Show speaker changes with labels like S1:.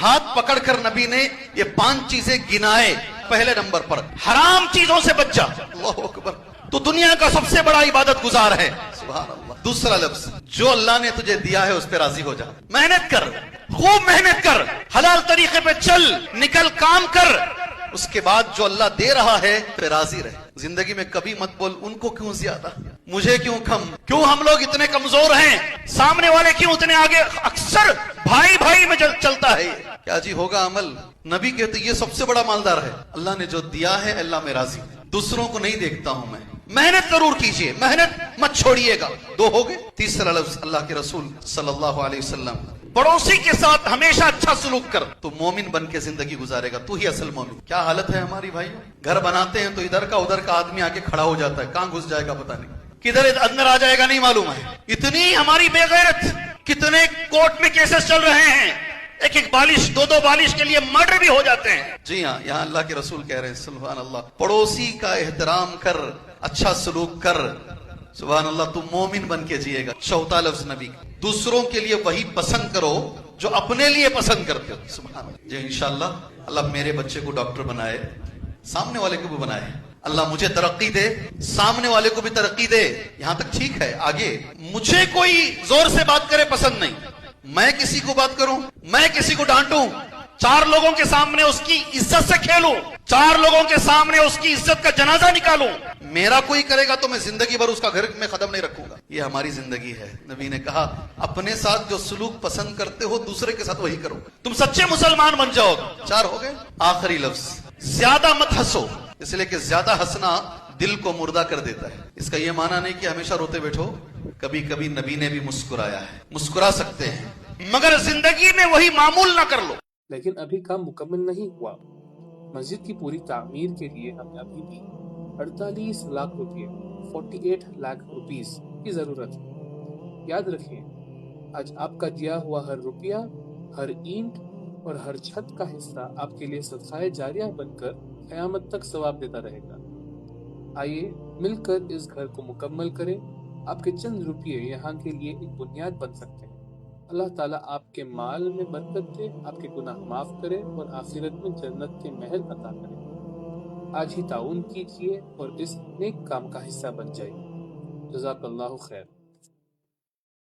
S1: ہاتھ پکڑ کر نبی نے یہ 5 چیزیں گنائے. پہلے نمبر پر حرام چیزوں سے بچ جا. اللہ اکبر. تو دنیا کا سب سے بڑا عبادت گزار ہے. سبحان اللہ. دوسرا لفظ جو اللہ نے تجھے دیا ہے اس پہ راضی ہو جا. محنت کر, خوب محنت کر, حلال طریقے پہ چل, نکل کام کر. اس کے بعد جو اللہ دے رہا ہے پہ راضی رہے. زندگی میں کبھی مت بول ان کو کیوں زیادہ, مجھے کیوں کم, کیوں ہم لوگ اتنے کمزور ہیں, سامنے والے کیوں اتنے آگے. اکثر بھائی بھائی میں چلتا ہے. کیا جی ہوگا عمل. نبی کہتے یہ سب سے بڑا مالدار ہے. اللہ نے جو دیا ہے اللہ میں راضی, دوسروں کو نہیں دیکھتا ہوں میں. محنت ضرور کیجئے, محنت مت چھوڑیے گا. 2 ہو گئے. تیسرا لفظ اللہ کے رسول صلی اللہ علیہ وسلم, پڑوسی کے ساتھ ہمیشہ اچھا سلوک کر. تو مومن بن کے زندگی گزارے گا, تو ہی اصل مومن. کیا حالت ہے ہماری بھائی. گھر بناتے ہیں تو ادھر کا ادھر کا آدمی آ کے کھڑا ہو جاتا ہے. کہاں گھس جائے گا پتہ نہیں, کدھر اندر آ جائے گا نہیں معلوم ہے. اتنی ہماری بے غیرت. کتنے کورٹ میں کیسز چل رہے ہیں, ایک بالش 2 بالش کے لیے مرڈر بھی ہو جاتے ہیں. جی ہاں, یہاں اللہ کے رسول کہہ رہے ہیں سبحان اللہ, پڑوسی کا احترام کر, اچھا سلوک کر. سبحان اللہ. تم مومن بن کے جیے گا. چوتھا لفظ نبی, دوسروں کے لیے وہی پسند کرو جو اپنے لیے پسند کرتے ہو. سبحان اللہ. جی انشاءاللہ اللہ میرے بچے کو ڈاکٹر بنائے, سامنے والے کو بھی بنائے. اللہ مجھے ترقی دے, سامنے والے کو بھی ترقی دے. یہاں تک ٹھیک ہے. آگے مجھے کوئی زور سے بات کرے پسند نہیں, میں کسی کو بات کروں, میں کسی کو ڈانٹوں, 4 لوگوں کے سامنے اس کی عزت سے کھیلوں, 4 لوگوں کے سامنے اس کی عزت کا جنازہ نکالوں. میرا کوئی کرے گا تو میں زندگی بھر اس کا گھر میں قدم نہیں رکھوں گا. یہ ہماری زندگی ہے. نبی نے کہا اپنے ساتھ جو سلوک پسند کرتے ہو دوسرے کے ساتھ وہی کرو, تم سچے مسلمان بن جاؤ گے. 4 ہو گئے. آخری لفظ, زیادہ مت ہنسو, اس لیے کہ زیادہ ہنسنا دل کو مردہ کر دیتا ہے. اس کا یہ معنی نہیں کہ ہمیشہ روتے بیٹھو. کبھی کبھی نبی نے بھی مسکرایا ہے, مسکرا سکتے ہیں, مگر زندگی میں وہی معمول نہ کر لو.
S2: لیکن ابھی کام مکمل نہیں ہوا. مسجد کی پوری تعمیر کے لیے ہمیں ابھی بھی 48 لاکھ روپے 48 لاکھ روپیز کی ضرورت ہے. یاد رکھیں, آج آپ کا دیا ہوا ہر روپیہ, ہر اینٹ اور ہر چھت کا حصہ آپ کے لیے صدقہ جاریہ بن کر قیامت تک ثواب دیتا رہے گا. آئیے مل کر اس گھر کو مکمل کریں. آپ کے چند روپیے یہاں کے لیے ایک بنیاد بن سکتے ہیں. اللہ تعالیٰ آپ کے مال میں برکت دے, آپ کے گناہ معاف کرے اور آخرت میں جنت کے محل عطا کرے. آج ہی تعاون کیجیے اور اس نیک کام کا حصہ بن جائیے. جزاک اللہ خیر.